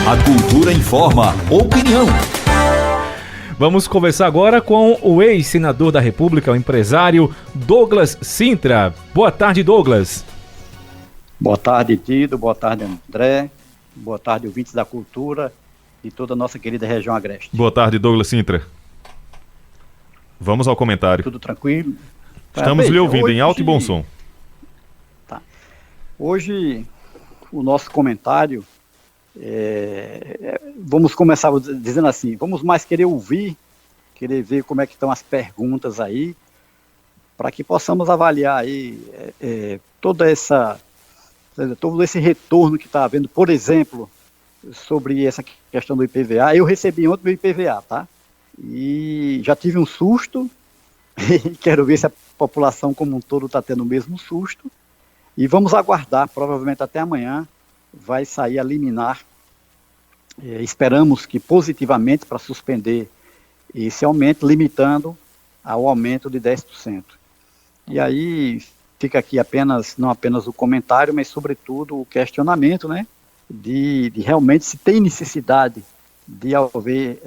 A cultura informa, opinião. Vamos conversar agora com o ex-senador da República, o empresário Douglas Sintra. Boa tarde, Douglas. Boa tarde, Dido. Boa tarde, André. Boa tarde, ouvintes da cultura e toda a nossa querida região agreste. Boa tarde, Douglas Sintra. Vamos ao comentário. Tudo tranquilo? Estamos lhe ouvindo em alto e bom som. Tá. Hoje, o nosso comentário, vamos começar dizendo assim, vamos mais querer ouvir, querer ver como é que estão as perguntas aí, para que possamos avaliar aí todo esse retorno que está havendo, por exemplo, sobre essa questão do IPVA. Eu recebi ontem meu IPVA, tá? E já tive um susto, e quero ver se a população como um todo está tendo o mesmo susto, e vamos aguardar, provavelmente até amanhã, vai sair a liminar, esperamos que positivamente para suspender esse aumento, limitando ao aumento de 10%. E aí fica aqui não apenas o comentário, mas sobretudo o questionamento, né, de realmente se tem necessidade de haver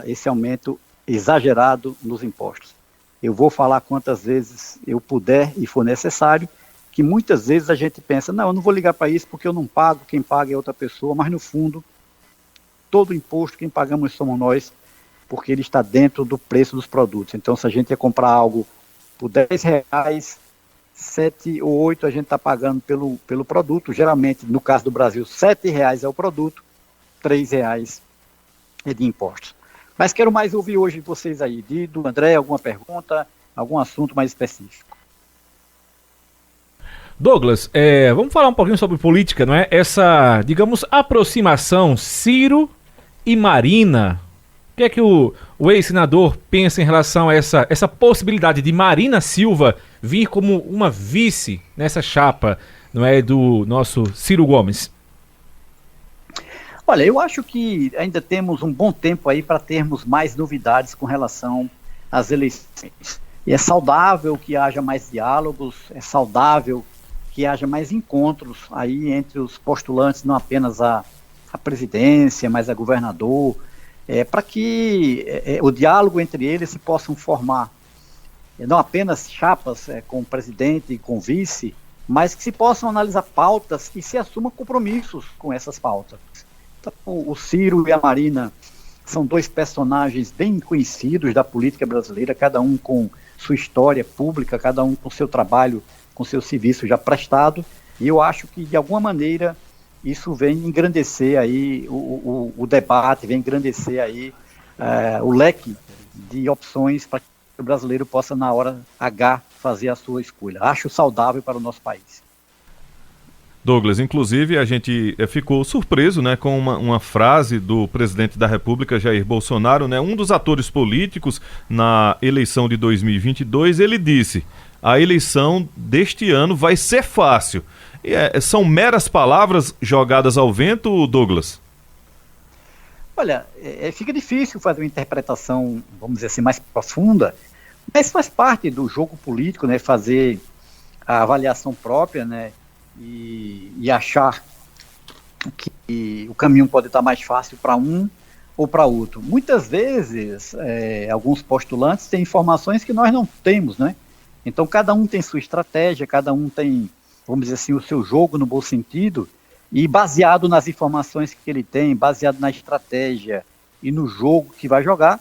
esse aumento exagerado nos impostos. Eu vou falar quantas vezes eu puder e for necessário, que muitas vezes a gente pensa, não, eu não vou ligar para isso porque eu não pago, quem paga é outra pessoa, mas no fundo, todo imposto quem pagamos somos nós, porque ele está dentro do preço dos produtos. Então, se a gente ia comprar algo por R$10, 7 ou 8 a gente está pagando pelo produto, geralmente, no caso do Brasil, R$7 é o produto, R$3 é de impostos. Mas quero mais ouvir hoje vocês aí, Dido, André, alguma pergunta, algum assunto mais específico. Douglas, vamos falar um pouquinho sobre política, não é? Essa, digamos, aproximação Ciro e Marina. O que é que o ex-senador pensa em relação a essa possibilidade de Marina Silva vir como uma vice nessa chapa, não é, do nosso Ciro Gomes? Olha, eu acho que ainda temos um bom tempo aí para termos mais novidades com relação às eleições. E é saudável que haja mais diálogos, é saudável que haja mais encontros aí entre os postulantes, não apenas a presidência, mas a governador, para que o diálogo entre eles se possam formar, não apenas chapas com o presidente e com o vice, mas que se possam analisar pautas e se assumam compromissos com essas pautas. Então, o Ciro e a Marina são dois personagens bem conhecidos da política brasileira, cada um com sua história pública, cada um com seu trabalho, com seu serviço já prestado, e eu acho que de alguma maneira isso vem engrandecer aí o debate, vem engrandecer aí o leque de opções para que o brasileiro possa na hora H fazer a sua escolha. Acho saudável para o nosso país. Douglas, inclusive a gente ficou surpreso, né, com uma frase do presidente da República, Jair Bolsonaro, né, um dos atores políticos na eleição de 2022, ele disse: a eleição deste ano vai ser fácil. São meras palavras jogadas ao vento, Douglas? Olha, fica difícil fazer uma interpretação, vamos dizer assim, mais profunda, mas faz parte do jogo político, né, fazer a avaliação própria, né, e achar que o caminho pode estar mais fácil para um ou para outro. Muitas vezes, alguns postulantes têm informações que nós não temos, né? Então, cada um tem sua estratégia, cada um tem, vamos dizer assim, o seu jogo no bom sentido, e baseado nas informações que ele tem, baseado na estratégia e no jogo que vai jogar,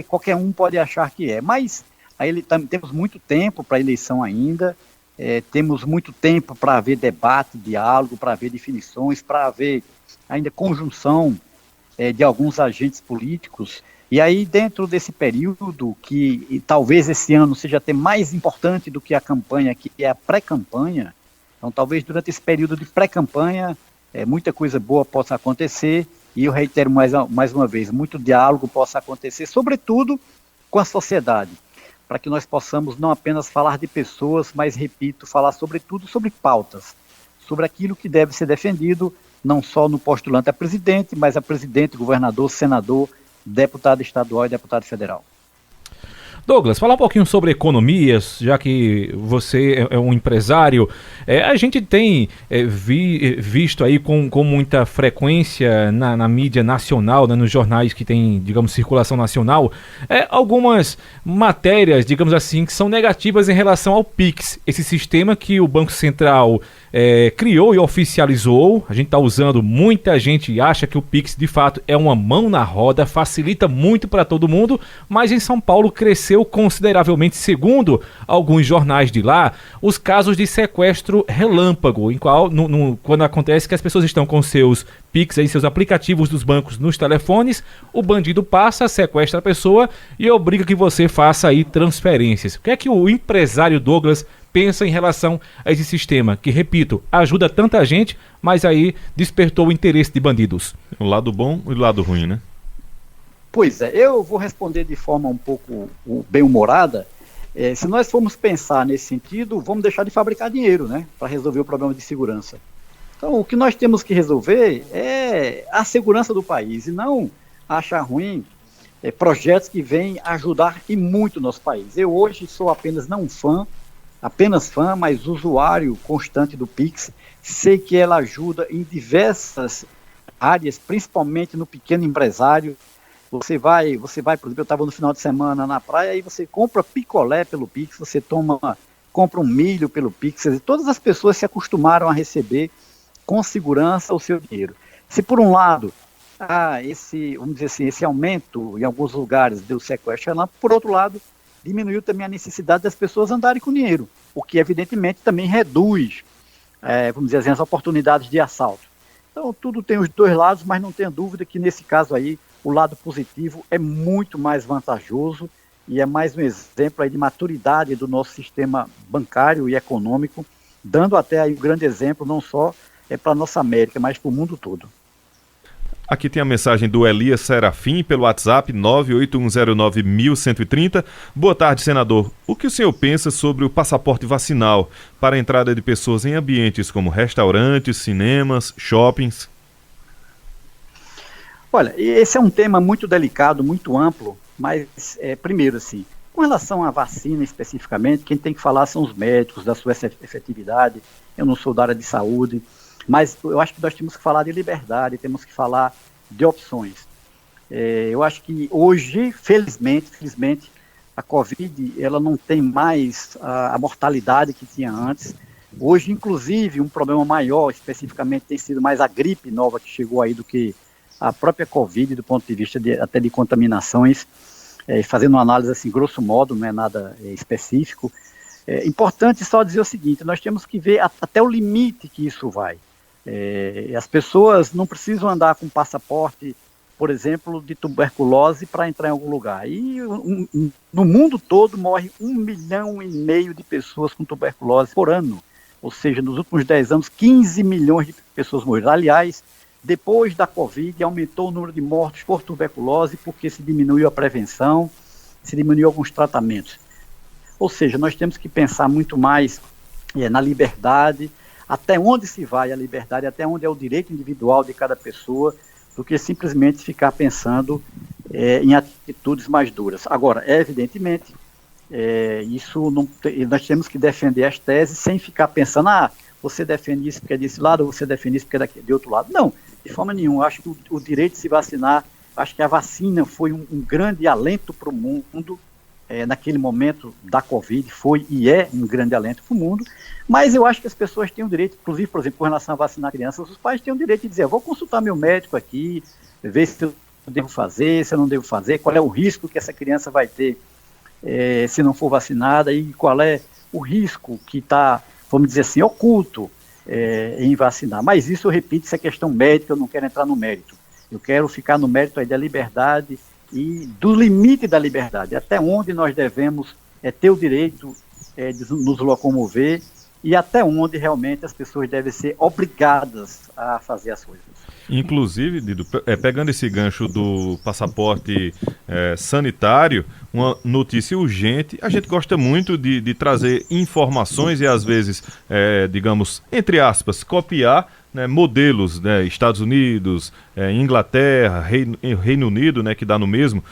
qualquer um pode achar que é. Mas aí temos muito tempo para a eleição ainda, temos muito tempo para haver debate, diálogo, para haver definições, para haver ainda conjunção de alguns agentes políticos. E aí, dentro desse período, que talvez esse ano seja até mais importante do que a campanha, que é a pré-campanha, então talvez durante esse período de pré-campanha muita coisa boa possa acontecer, e eu reitero mais uma vez, muito diálogo possa acontecer, sobretudo com a sociedade, para que nós possamos não apenas falar de pessoas, mas, repito, falar sobretudo sobre pautas, sobre aquilo que deve ser defendido, não só no postulante a presidente, mas a presidente, governador, senador, deputado estadual e deputado federal. Douglas, falar um pouquinho sobre economias, já que você é um empresário. A gente tem visto aí com muita frequência na mídia nacional, né, nos jornais que tem, digamos, circulação nacional, algumas matérias, digamos assim, que são negativas em relação ao Pix, esse sistema que o Banco Central criou e oficializou. A gente está usando, muita gente acha que o Pix de fato é uma mão na roda, facilita muito para todo mundo, mas em São Paulo cresceu consideravelmente, segundo alguns jornais de lá, os casos de sequestro relâmpago, em qual, quando acontece que as pessoas estão com seus Pix, aí, seus aplicativos dos bancos nos telefones, o bandido passa, sequestra a pessoa e obriga que você faça aí transferências. O que é que o empresário Douglas pensa em relação a esse sistema, que, repito, ajuda tanta gente, mas aí despertou o interesse de bandidos? O lado bom e o lado ruim, né? Pois é, eu vou responder de forma um pouco bem-humorada. Se nós formos pensar nesse sentido, vamos deixar de fabricar dinheiro, né, para resolver o problema de segurança. Então, o que nós temos que resolver é a segurança do país, e não achar ruim projetos que vêm ajudar e muito o nosso país. Eu hoje sou apenas fã, mas usuário constante do Pix. Sei que ela ajuda em diversas áreas, principalmente no pequeno empresário. Você vai, por exemplo, eu estava no final de semana na praia e você compra picolé pelo Pix, você compra um milho pelo Pix, todas as pessoas se acostumaram a receber com segurança o seu dinheiro. Se por um lado, vamos dizer assim, esse aumento em alguns lugares deu sequestro, por outro lado, diminuiu também a necessidade das pessoas andarem com dinheiro, o que evidentemente também reduz, vamos dizer assim, as oportunidades de assalto. Então tudo tem os dois lados, mas não tenha dúvida que nesse caso aí, o lado positivo é muito mais vantajoso e é mais um exemplo aí de maturidade do nosso sistema bancário e econômico, dando até aí um grande exemplo, não só para a nossa América, mas para o mundo todo. Aqui tem a mensagem do Elias Serafim pelo WhatsApp 981091130. Boa tarde, senador. O que o senhor pensa sobre o passaporte vacinal para a entrada de pessoas em ambientes como restaurantes, cinemas, shoppings? Olha, esse é um tema muito delicado, muito amplo, mas primeiro assim, com relação à vacina especificamente, quem tem que falar são os médicos, da sua efetividade. Eu não sou da área de saúde, mas eu acho que nós temos que falar de liberdade, temos que falar de opções. Eu acho que hoje, felizmente, a Covid ela não tem mais a mortalidade que tinha antes. Hoje, inclusive, um problema maior especificamente tem sido mais a gripe nova que chegou aí do que a própria Covid, do ponto de vista até de contaminações, fazendo uma análise assim, grosso modo, não é nada específico. É importante só dizer o seguinte, nós temos que ver até o limite que isso vai. As pessoas não precisam andar com passaporte, por exemplo, de tuberculose para entrar em algum lugar. E no mundo todo morre 1,5 milhão de pessoas com tuberculose por ano. Ou seja, nos últimos 10 anos, 15 milhões de pessoas morreram. Aliás, depois da Covid, aumentou o número de mortos por tuberculose porque se diminuiu a prevenção, se diminuiu alguns tratamentos. Ou seja, nós temos que pensar muito mais na liberdade, até onde se vai a liberdade, até onde é o direito individual de cada pessoa, do que simplesmente ficar pensando em atitudes mais duras. Agora, evidentemente, nós temos que defender as teses sem ficar pensando, você defende isso porque é desse lado, ou você defende isso porque é de outro lado. Não, de forma nenhuma. Acho que o direito de se vacinar, acho que a vacina foi um grande alento para o mundo, naquele momento da Covid, foi e é um grande alento para o mundo, mas eu acho que as pessoas têm o direito, inclusive, por exemplo, com relação a vacinar crianças, os pais têm o direito de dizer, vou consultar meu médico aqui, ver se eu devo fazer, se eu não devo fazer, qual é o risco que essa criança vai ter se não for vacinada e qual é o risco que está, vamos dizer assim, oculto em vacinar. Mas isso, eu repito, isso é questão médica, eu não quero entrar no mérito. Eu quero ficar no mérito aí da liberdade e do limite da liberdade, até onde nós devemos ter o direito de nos locomover e até onde realmente as pessoas devem ser obrigadas a fazer as coisas. Inclusive, Dido, pegando esse gancho do passaporte sanitário, uma notícia urgente. A gente gosta muito de trazer informações e às vezes, digamos, entre aspas, copiar, né, modelos, né, Estados Unidos, Inglaterra, Reino Unido, né, que dá no mesmo.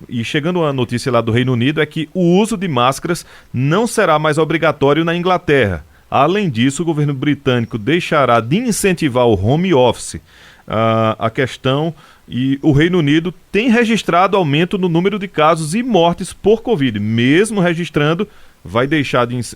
E chegando a notícia lá do Reino Unido é que o uso de máscaras não será mais obrigatório na Inglaterra. Além disso, o governo britânico deixará de incentivar o home office. A questão, e o Reino Unido tem registrado aumento no número de casos e mortes por Covid. Mesmo registrando,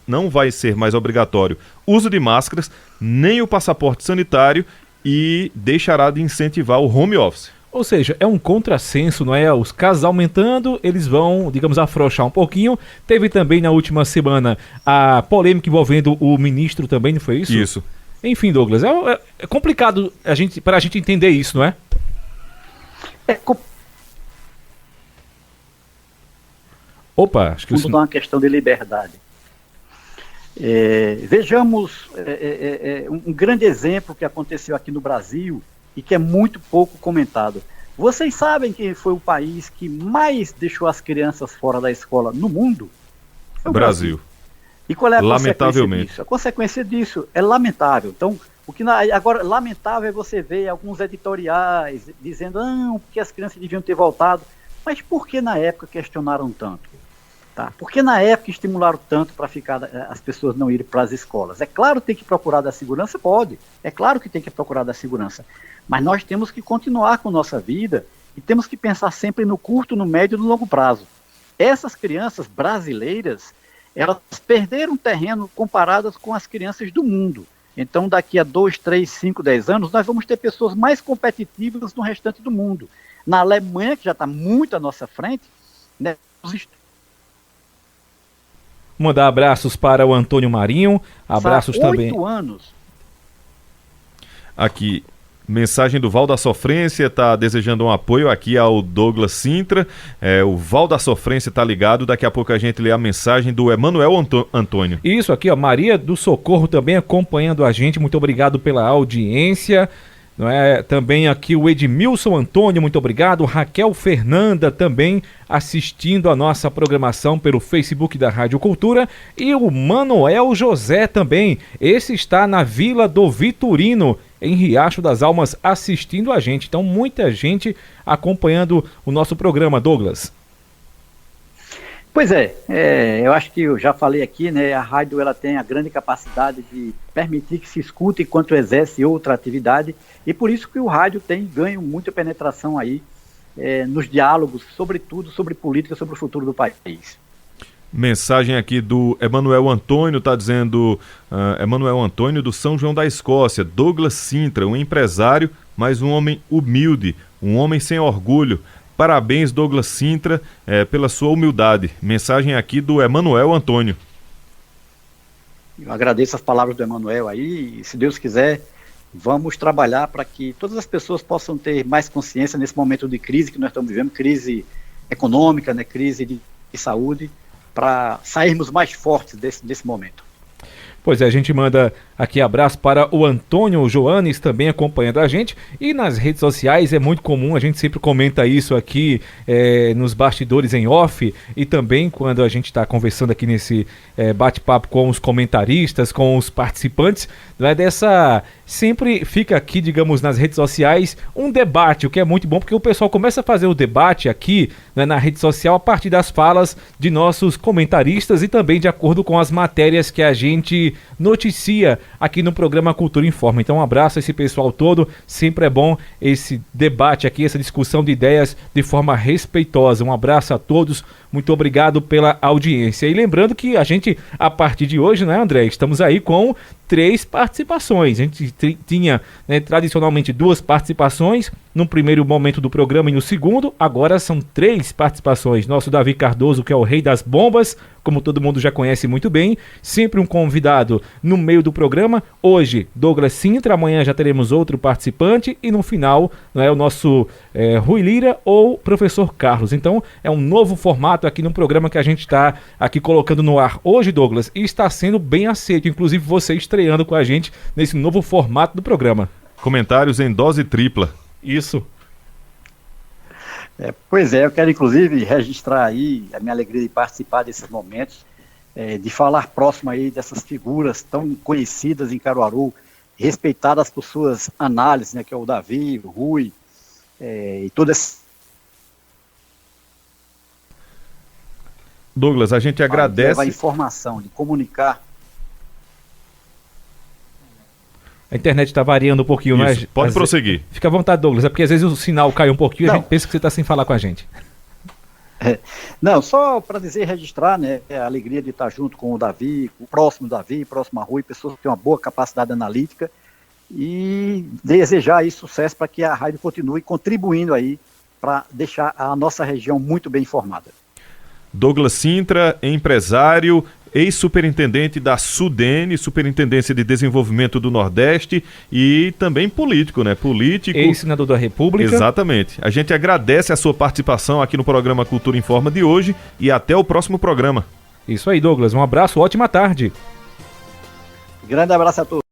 não vai ser mais obrigatório o uso de máscaras, nem o passaporte sanitário, e deixará de incentivar o home office. Ou seja, é um contrassenso, não é? Os casos aumentando, eles vão, digamos, afrouxar um pouquinho. Teve também na última semana a polêmica envolvendo o ministro também, não foi isso? Isso. Enfim, Douglas, é complicado para a gente entender isso, não é? Opa, acho que tudo é uma questão de liberdade. Vejamos um grande exemplo que aconteceu aqui no Brasil e que é muito pouco comentado. Vocês sabem que foi o país que mais deixou as crianças fora da escola no mundo? Foi o Brasil. E qual é a consequência disso? A consequência disso é lamentável. Então, agora, lamentável é você ver alguns editoriais dizendo porque as crianças deviam ter voltado. Mas por que na época questionaram tanto? Tá? Por que na época estimularam tanto para as pessoas não irem para as escolas? É claro que tem que procurar da segurança? Pode. É claro que tem que procurar da segurança. Mas nós temos que continuar com nossa vida e temos que pensar sempre no curto, no médio e no longo prazo. Essas crianças brasileiras, elas perderam terreno comparadas com as crianças do mundo. Então, daqui a 2, 3, 5, 10 anos, nós vamos ter pessoas mais competitivas no restante do mundo. Na Alemanha, que já está muito à nossa frente, né, mandar abraços para o Antônio Marinho, abraços também. 8 anos. Aqui, mensagem do Val da Sofrência, está desejando um apoio aqui ao Douglas Sintra. O Val da Sofrência está ligado, daqui a pouco a gente lê a mensagem do Emanuel Antônio. Isso aqui, ó, Maria do Socorro também acompanhando a gente, muito obrigado pela audiência. Não é? Também aqui o Edmilson Antônio, muito obrigado. Raquel Fernanda também assistindo a nossa programação pelo Facebook da Rádio Cultura. E o Manuel José também. Esse está na Vila do Vitorino, em Riacho das Almas, assistindo a gente. Então, muita gente acompanhando o nosso programa, Douglas. Pois eu acho que eu já falei aqui, né? A rádio ela tem a grande capacidade de permitir que se escute enquanto exerce outra atividade, e por isso que o rádio tem ganho muita penetração aí nos diálogos, sobretudo sobre política, sobre o futuro do país. Mensagem aqui do Emanuel Antônio, está dizendo, Emanuel Antônio do São João da Escócia, Douglas Sintra, um empresário, mas um homem humilde, um homem sem orgulho. Parabéns, Douglas Sintra, pela sua humildade. Mensagem aqui do Emanuel Antônio. Eu agradeço as palavras do Emanuel aí, e se Deus quiser, vamos trabalhar para que todas as pessoas possam ter mais consciência nesse momento de crise que nós estamos vivendo, crise econômica, né, crise de saúde, para sairmos mais fortes desse momento. Pois é, a gente manda aqui abraço para o Antônio Joanes também acompanhando a gente, e nas redes sociais é muito comum, a gente sempre comenta isso aqui nos bastidores em off, e também quando a gente está conversando aqui nesse bate-papo com os comentaristas, com os participantes, não é sempre fica aqui, digamos, nas redes sociais um debate, o que é muito bom, porque o pessoal começa a fazer o debate aqui, né, na rede social a partir das falas de nossos comentaristas e também de acordo com as matérias que a gente noticia aqui no programa Cultura Informa. Então um abraço a esse pessoal todo, sempre é bom esse debate aqui, essa discussão de ideias de forma respeitosa. Um abraço a todos, muito obrigado pela audiência. E lembrando que a gente, a partir de hoje, né, André, estamos aí com 3 participações. A gente tinha, né, tradicionalmente 2 participações no primeiro momento do programa e no segundo, agora são 3 participações. Nosso Davi Cardoso, que é o rei das bombas, como todo mundo já conhece muito bem, sempre um convidado no meio do programa. Hoje, Douglas Sintra, amanhã já teremos outro participante e no final, né, o nosso Rui Lira ou professor Carlos. Então, é um novo formato aqui no programa que a gente está aqui colocando no ar hoje, Douglas, e está sendo bem aceito, inclusive você estreando com a gente nesse novo formato do programa. Comentários em dose tripla. Isso. Pois é, eu quero inclusive registrar aí a minha alegria de participar desses momentos, de falar próximo aí dessas figuras tão conhecidas em Caruaru, respeitadas por suas análises, né, que é o Davi, o Rui, e todas. Douglas, a gente agradece. A informação, de comunicar. A internet está variando um pouquinho, Isso, mas... pode prosseguir. Fica à vontade, Douglas, é porque às vezes o sinal cai um pouquinho e a Não. gente pensa que você está sem falar com a gente. Não, só para dizer, registrar, né, a alegria de estar junto com o Davi, o próximo Davi, próximo a Rui, pessoas que têm uma boa capacidade analítica, e desejar aí sucesso para que a rádio continue contribuindo aí para deixar a nossa região muito bem informada. Douglas Sintra, empresário, ex-superintendente da SUDENE, Superintendência de Desenvolvimento do Nordeste, e também político, né? Político. Ex-senador da República. Exatamente. A gente agradece a sua participação aqui no programa Cultura Informa de hoje e até o próximo programa. Isso aí, Douglas. Um abraço, ótima tarde. Grande abraço a todos.